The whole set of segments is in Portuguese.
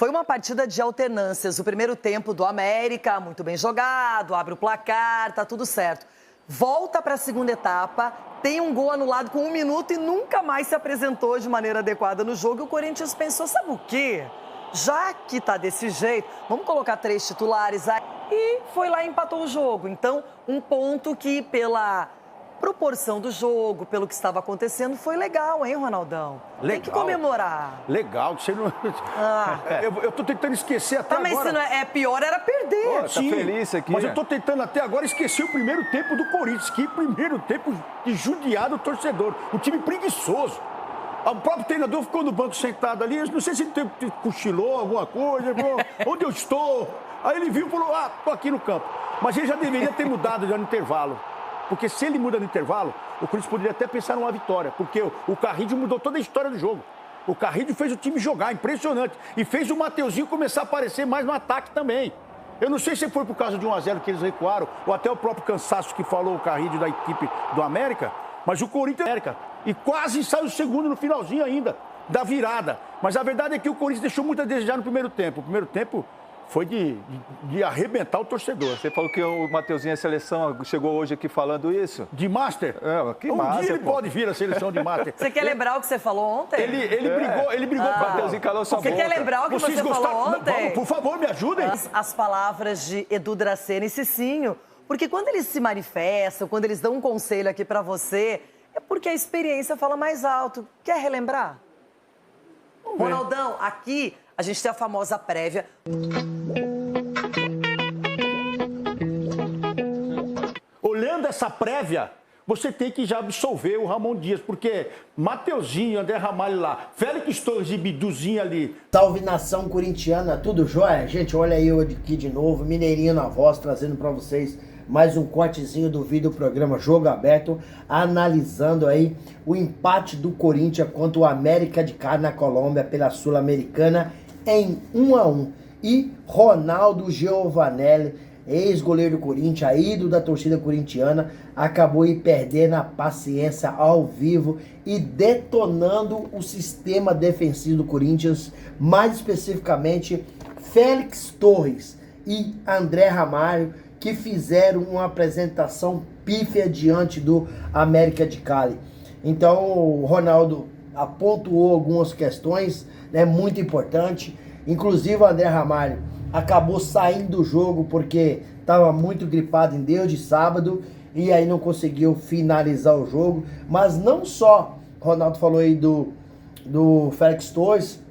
Foi uma partida de alternâncias. O primeiro tempo do América, muito bem jogado, abre o placar, tá tudo certo. Volta para a segunda etapa, tem um gol anulado com 1 minuto e nunca mais se apresentou de maneira adequada no jogo. E o Corinthians pensou, sabe o quê? Já que tá desse jeito, vamos colocar 3 titulares aí. E foi lá e empatou o jogo. Então, um ponto que pela proporção do jogo, pelo que estava acontecendo, foi legal, hein, Ronaldão? Legal. Tem que comemorar. Legal, você não... Eu tô tentando esquecer até agora. Mas se não é pior, era perder. Tá feliz aqui. Mas eu tô tentando até agora esquecer o primeiro tempo do Corinthians. Que primeiro tempo de judiado o torcedor. Um time preguiçoso. O próprio treinador ficou no banco sentado ali. Não sei se ele cochilou alguma coisa. Falou, onde eu estou? Aí ele viu e falou, tô aqui no campo. Mas ele já deveria ter mudado já no intervalo. Porque se ele muda no intervalo, o Corinthians poderia até pensar numa vitória. Porque o Carrillo mudou toda a história do jogo. O Carrillo fez o time jogar, impressionante. E fez o Mateuzinho começar a aparecer mais no ataque também. Eu não sei se foi por causa de 1-0 que eles recuaram, ou até o próprio cansaço que falou o Carrillo da equipe do América. Mas o Corinthians... E quase saiu o segundo no finalzinho ainda, da virada. Mas a verdade é que o Corinthians deixou muito a desejar no primeiro tempo. O primeiro tempo... foi de arrebentar o torcedor. Você falou que o Mateuzinho, a seleção, chegou hoje aqui falando isso? De Master? Que Master, dia ele pode vir a seleção de Master. Você quer lembrar o que você falou ontem? Ele brigou com o Mateuzinho, calou sua boca. Você quer lembrar o que você falou ontem? Vamos, por favor, me ajudem. As palavras de Edu Dracena e Cicinho. Porque quando eles se manifestam, quando eles dão um conselho aqui pra você, é porque a experiência fala mais alto. Quer relembrar? Ronaldão, aqui a gente tem a famosa prévia. Olhando essa prévia, você tem que já absolver o Ramon Dias, porque Mateuzinho, André Ramalho lá, Félix Torres e Biduzinho ali. Salve nação corintiana, tudo jóia? Gente, olha aí eu aqui de novo, Mineirinho na voz, trazendo pra vocês mais um cortezinho do vídeo do programa Jogo Aberto, analisando aí o empate do Corinthians contra o América de Cali na Colômbia pela Sul-Americana em 1-1. E Ronaldo Giovanelli, ex-goleiro do Corinthians, ídolo da torcida corintiana, acabou aí perdendo a paciência ao vivo e detonando o sistema defensivo do Corinthians, mais especificamente Félix Torres e André Ramalho, que fizeram uma apresentação pífia diante do América de Cali. Então o Ronaldo apontou algumas questões, né, muito importantes. Inclusive o André Ramalho acabou saindo do jogo porque estava muito gripado em Deus de sábado e aí não conseguiu finalizar o jogo. Mas não só, o Ronaldo falou aí do Félix Torres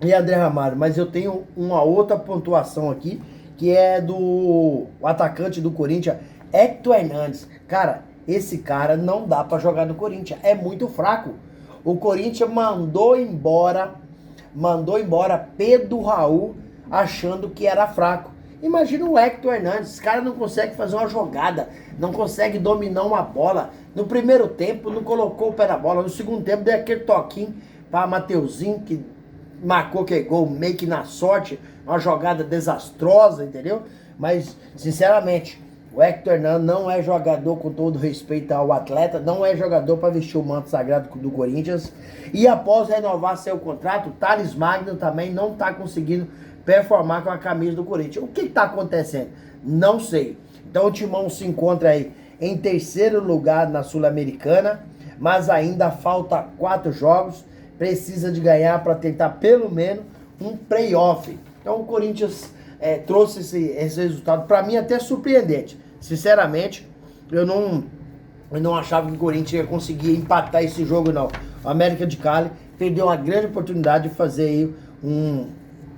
e André Ramalho, mas eu tenho uma outra pontuação aqui, que é do atacante do Corinthians, Hector Hernandes. Cara, esse cara não dá pra jogar no Corinthians, é muito fraco. O Corinthians mandou embora Pedro Raul, achando que era fraco. Imagina o Hector Hernandes, esse cara não consegue fazer uma jogada, não consegue dominar uma bola. No primeiro tempo não colocou o pé na bola, no segundo tempo deu aquele toquinho para Mateuzinho, que marcou que gol meio que na sorte, uma jogada desastrosa, entendeu? Mas, sinceramente, o Hector Hernandes não é jogador, com todo respeito ao atleta, não é jogador para vestir o manto sagrado do Corinthians. E após renovar seu contrato, o Thales Magno também não está conseguindo performar com a camisa do Corinthians. O que está acontecendo? Não sei. Então o Timão se encontra aí em terceiro lugar na Sul-Americana, mas ainda falta 4 jogos, precisa de ganhar para tentar pelo menos um playoff. Então o Corinthians trouxe esse resultado, para mim até surpreendente. Sinceramente, eu não achava que o Corinthians ia conseguir empatar esse jogo, não. O América de Cali perdeu uma grande oportunidade de fazer aí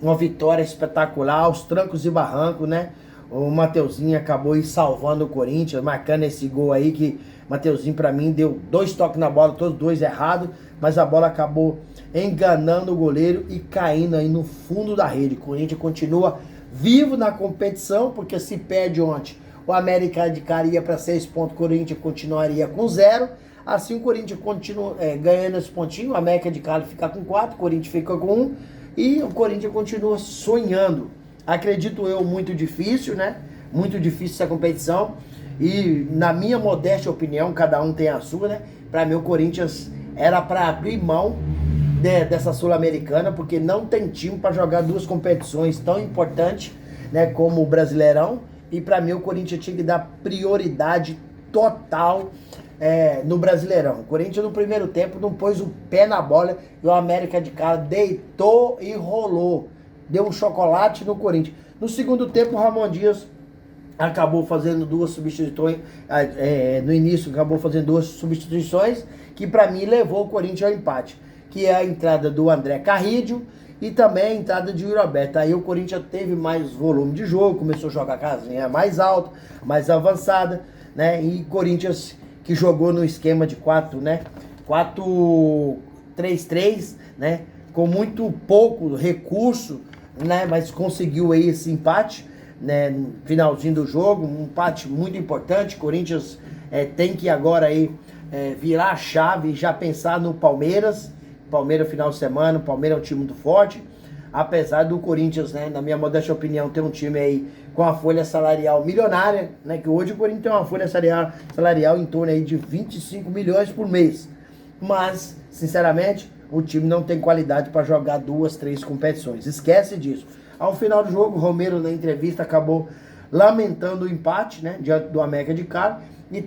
uma vitória espetacular, aos trancos e barrancos, né? O Mateuzinho acabou aí salvando o Corinthians, marcando esse gol aí, que Mateuzinho para mim deu 2 toques na bola, todos 2 errados, mas a bola acabou enganando o goleiro e caindo aí no fundo da rede. O Corinthians continua vivo na competição, porque se perde ontem, o América de Cali ia para 6 pontos, o Corinthians continuaria com 0. Assim o Corinthians continua ganhando esse pontinho, o América de Cali fica com 4, o Corinthians fica com 1 e o Corinthians continua sonhando. Acredito eu, muito difícil, né? Muito difícil essa competição. E na minha modesta opinião, cada um tem a sua, né? Para mim o Corinthians era para abrir mão dessa Sul-Americana, porque não tem time para jogar duas competições tão importantes, né, como o Brasileirão. E para mim o Corinthians tinha que dar prioridade total no Brasileirão. O Corinthians no primeiro tempo não pôs o pé na bola e o América de Cali deitou e rolou. Deu um chocolate no Corinthians. No segundo tempo o Ramon Dias acabou fazendo duas substituições, no início acabou fazendo duas substituições que para mim levou o Corinthians ao empate, que é a entrada do André Carrillo e também a entrada de Yuri Alberto. Aí o Corinthians teve mais volume de jogo, começou a jogar a casinha mais alta, mais avançada, né? E Corinthians que jogou no esquema de 4-3-3, né? Com muito pouco recurso, né? Mas conseguiu aí esse empate, né? No finalzinho do jogo, um empate muito importante. Corinthians tem que agora aí virar a chave e já pensar no Palmeiras. Palmeiras final de semana, o Palmeiras é um time muito forte, apesar do Corinthians, né, na minha modesta opinião, ter um time aí com a folha salarial milionária, né, que hoje o Corinthians tem uma folha salarial em torno aí de 25 milhões por mês, mas, sinceramente, o time não tem qualidade para jogar 2, 3 competições, esquece disso. Ao final do jogo, o Romero na entrevista acabou lamentando o empate, né, diante do América de Cali, e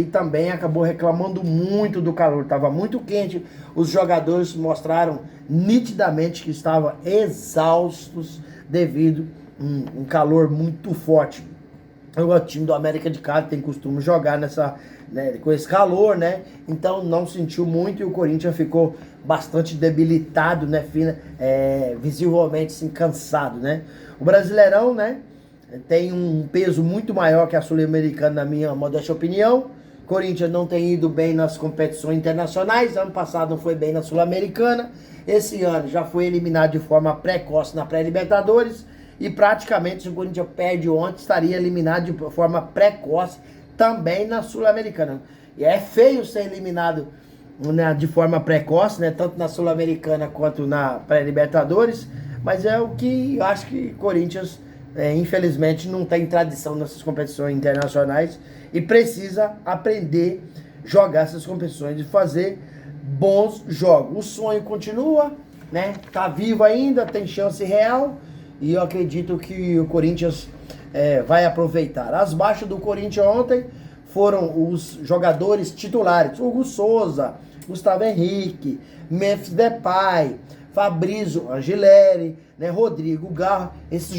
também acabou reclamando muito do calor. Estava muito quente, os jogadores mostraram nitidamente que estavam exaustos devido a um calor muito forte. O time do América de Cali tem costume jogar com esse calor, né? Então não sentiu muito e o Corinthians ficou bastante debilitado, né? Visivelmente assim, cansado, né? O Brasileirão, né? Tem um peso muito maior que a Sul-Americana, na minha modesta opinião. Corinthians não tem ido bem nas competições internacionais. Ano passado não foi bem na Sul-Americana. Esse ano já foi eliminado de forma precoce na pré-Libertadores. E praticamente, se o Corinthians perde ontem, estaria eliminado de forma precoce também na Sul-Americana. E é feio ser eliminado, né, de forma precoce, né, tanto na Sul-Americana quanto na pré-Libertadores. Mas é o que eu acho que Corinthians... infelizmente não tem tradição nessas competições internacionais e precisa aprender a jogar essas competições e fazer bons jogos. O sonho continua, né? Tá vivo ainda, tem chance real e eu acredito que o Corinthians vai aproveitar. As baixas do Corinthians ontem foram os jogadores titulares: Hugo Souza, Gustavo Henrique, Memphis Depay, Fabrício Angileri, né, Rodrigo Garro. Esses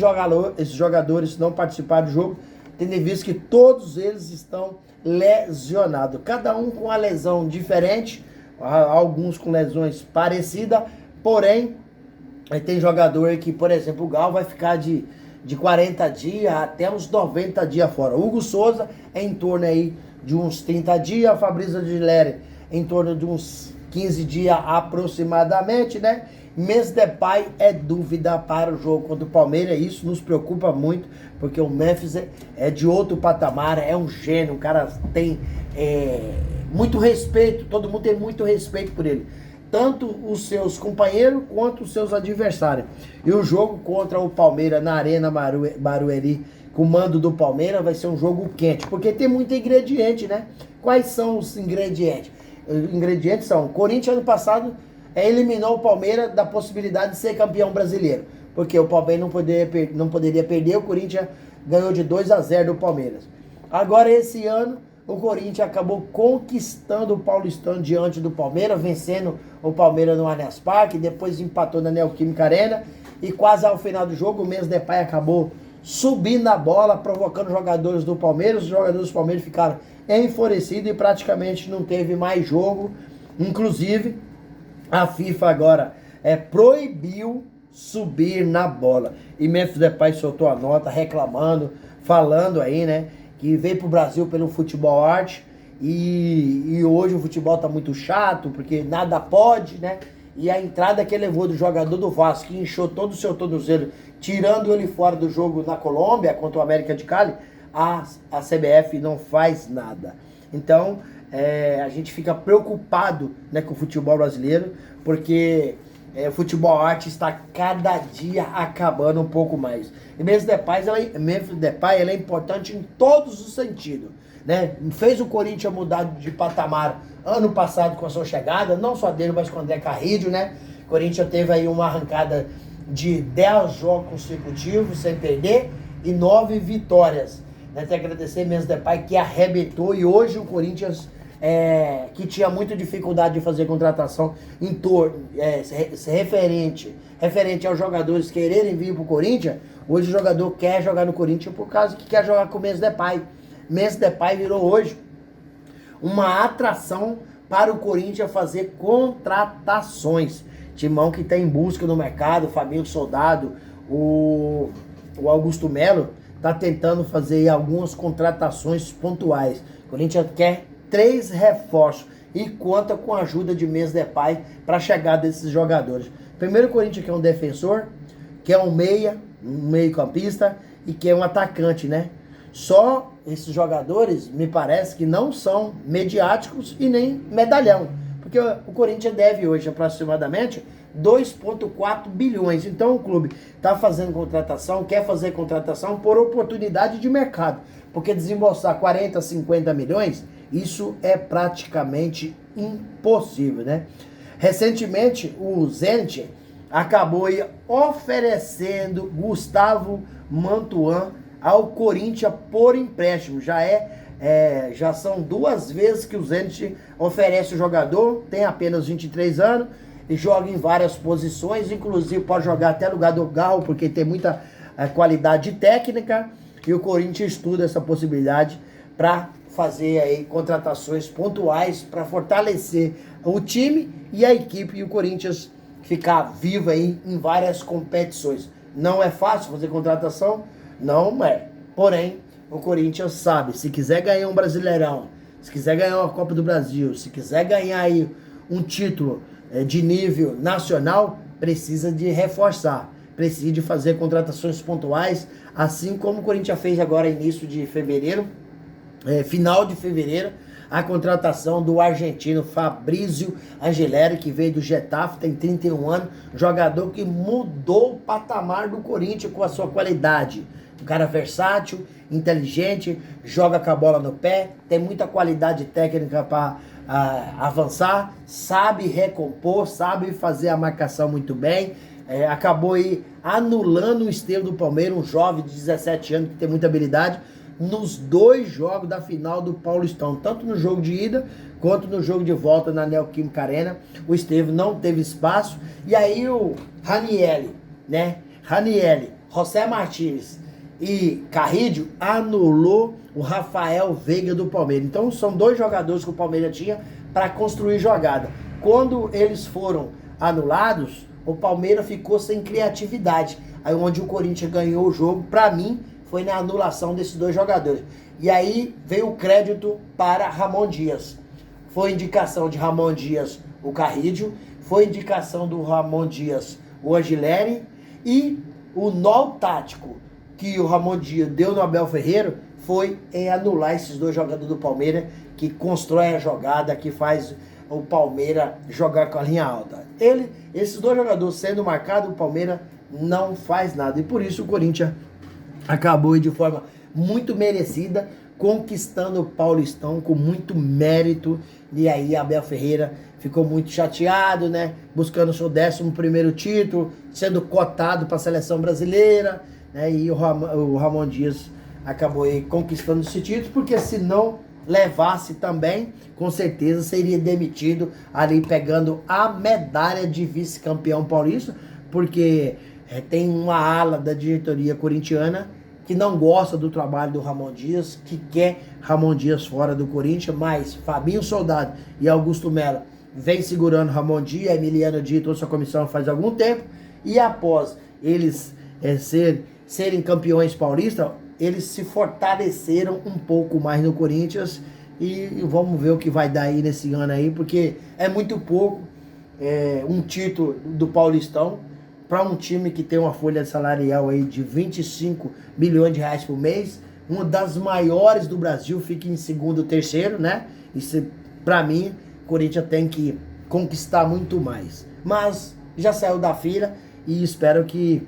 jogadores não participaram do jogo, tendo em vista que todos eles estão lesionados, cada um com uma lesão diferente, alguns com lesões parecidas, porém tem jogador que, por exemplo, o Garro vai ficar de 40 dias até uns 90 dias fora. O Hugo Souza é em torno aí de uns 30 dias, Fabrício Angileri em torno de uns 15 dias aproximadamente, né? Memphis Depay é dúvida para o jogo contra o Palmeiras. Isso nos preocupa muito, porque o Memphis é de outro patamar, é um gênio, o cara tem muito respeito, todo mundo tem muito respeito por ele, tanto os seus companheiros quanto os seus adversários. E o jogo contra o Palmeiras na Arena Barueri, com o mando do Palmeiras, vai ser um jogo quente, porque tem muito ingrediente, né? Quais são os ingredientes? Os ingredientes são: o Corinthians ano passado eliminou o Palmeiras da possibilidade de ser campeão brasileiro, porque o Palmeiras não poderia perder, o Corinthians ganhou de 2-0 do Palmeiras. Agora esse ano o Corinthians acabou conquistando o Paulistão diante do Palmeiras, vencendo o Palmeiras no Allianz Parque, depois empatou na Neoquímica Arena e quase ao final do jogo o Memphis Depay acabou subindo a bola, provocando os jogadores do Palmeiras. Os jogadores do Palmeiras ficaram enfurecidos e praticamente não teve mais jogo. Inclusive a FIFA agora proibiu subir na bola. E Memphis Depay soltou a nota reclamando, falando aí, né, que veio pro Brasil pelo futebol arte e hoje o futebol tá muito chato, porque nada pode, né? E a entrada que ele levou do jogador do Vasco, que inchou todo o seu tornozelo, tirando ele fora do jogo na Colômbia contra o América de Cali, a CBF não faz nada. Então, a gente fica preocupado, né, com o futebol brasileiro, porque o futebol arte está cada dia acabando um pouco mais. E Memphis Depay é importante em todos os sentidos, né? Fez o Corinthians mudar de patamar ano passado com a sua chegada, não só dele, mas com o André Carrillo, né? O Corinthians teve aí uma arrancada de 10 jogos consecutivos sem perder e 9 vitórias. Tem que agradecer Mendes Depay que arrebentou, e hoje o Corinthians, que tinha muita dificuldade de fazer contratação em torno, referente aos jogadores quererem vir para o Corinthians, hoje o jogador quer jogar no Corinthians por causa que quer jogar com o Mendes Depay. Mendes Depay virou hoje uma atração para o Corinthians fazer contratações. Timão que está em busca no mercado, o Fabinho Soldado, o Augusto Melo, está tentando fazer algumas contratações pontuais. O Corinthians quer 3 reforços e conta com a ajuda de Mendes Depay para a chegada desses jogadores. Primeiro, o Corinthians quer um defensor, quer um meio-campista e quer um atacante, né? Só esses jogadores, me parece que não são mediáticos e nem medalhão. Porque o Corinthians deve hoje aproximadamente 2,4 bilhões. Então o clube está fazendo contratação, quer fazer contratação por oportunidade de mercado. Porque desembolsar 40, 50 milhões, isso é praticamente impossível, né? Recentemente, o Zenit acabou aí oferecendo Gustavo Mantuan ao Corinthians por empréstimo. Já são 2 vezes que o Zenit oferece o jogador, tem apenas 23 anos e joga em várias posições, inclusive pode jogar até lugar do Galo, porque tem muita qualidade técnica, e o Corinthians estuda essa possibilidade para fazer aí contratações pontuais para fortalecer o time e a equipe, e o Corinthians ficar vivo aí em várias competições. Não é fácil fazer contratação? Não é. Porém, o Corinthians sabe, se quiser ganhar um Brasileirão, se quiser ganhar uma Copa do Brasil, se quiser ganhar aí um título de nível nacional, precisa de reforçar, precisa de fazer contratações pontuais, assim como o Corinthians fez agora início de fevereiro, final de fevereiro, a contratação do argentino Fabrício Angeleri, que veio do Getafe, tem 31 anos, jogador que mudou o patamar do Corinthians com a sua qualidade. Um cara versátil, inteligente, joga com a bola no pé, tem muita qualidade técnica para avançar, sabe recompor, sabe fazer a marcação muito bem. Acabou aí anulando o Estevam do Palmeiras, um jovem de 17 anos que tem muita habilidade, nos 2 jogos da final do Paulistão, tanto no jogo de ida quanto no jogo de volta na Neoquímica Arena. O Estevam não teve espaço, e aí o Ranieri, José Martins e Carrídio anulou o Rafael Veiga do Palmeiras. Então são 2 jogadores que o Palmeiras tinha para construir jogada. Quando eles foram anulados, o Palmeiras ficou sem criatividade. Aí onde o Corinthians ganhou o jogo, para mim, foi na anulação desses 2 jogadores. E aí veio o crédito para Ramon Dias. Foi indicação de Ramon Dias o Carrídio, foi indicação do Ramon Dias o Angeleri, e o nó tático que o Ramon Dias deu no Abel Ferreira foi em anular esses 2 jogadores do Palmeiras, que constrói a jogada, que faz o Palmeiras jogar com a linha alta. Esses 2 jogadores sendo marcados, o Palmeiras não faz nada. E por isso o Corinthians acabou de forma muito merecida, conquistando o Paulistão com muito mérito. E aí Abel Ferreira ficou muito chateado, né? Buscando o seu 11º título, sendo cotado para a seleção brasileira, né? E o Ramon Dias acabou aí conquistando esse título, porque se não levasse também, com certeza seria demitido ali, pegando a medalha de vice-campeão paulista, porque tem uma ala da diretoria corintiana que não gosta do trabalho do Ramon Dias, que quer Ramon Dias fora do Corinthians, mas Fabinho Soldado e Augusto Melo vem segurando Ramon Dias, Emiliano Dias e toda a sua comissão faz algum tempo, e após eles serem campeões paulistas, eles se fortaleceram um pouco mais no Corinthians, e vamos ver o que vai dar aí nesse ano aí, porque é muito pouco um título do Paulistão para um time que tem uma folha salarial aí de 25 milhões de reais por mês, uma das maiores do Brasil, fica em 2º, 3º, né? Isso, para mim, o Corinthians tem que conquistar muito mais. Mas já saiu da fila e espero que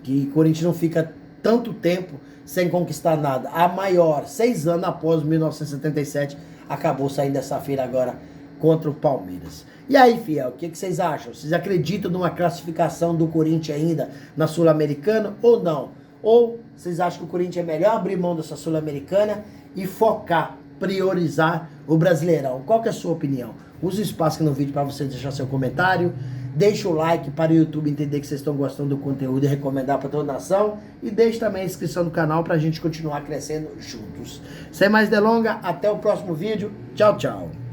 o Corinthians não fica tanto tempo sem conquistar nada. A maior, 6 anos após 1977, acabou saindo dessa fila agora contra o Palmeiras. E aí, fiel, o que vocês acham? Vocês acreditam numa classificação do Corinthians ainda na Sul-Americana ou não? Ou vocês acham que o Corinthians é melhor abrir mão dessa Sul-Americana e focar, priorizar o Brasileirão? Qual que é a sua opinião? Use o espaço aqui no vídeo para você deixar seu comentário. Deixa o like para o YouTube entender que vocês estão gostando do conteúdo e recomendar para toda a nação. E deixe também a inscrição no canal para a gente continuar crescendo juntos. Sem mais delongas, até o próximo vídeo. Tchau, tchau.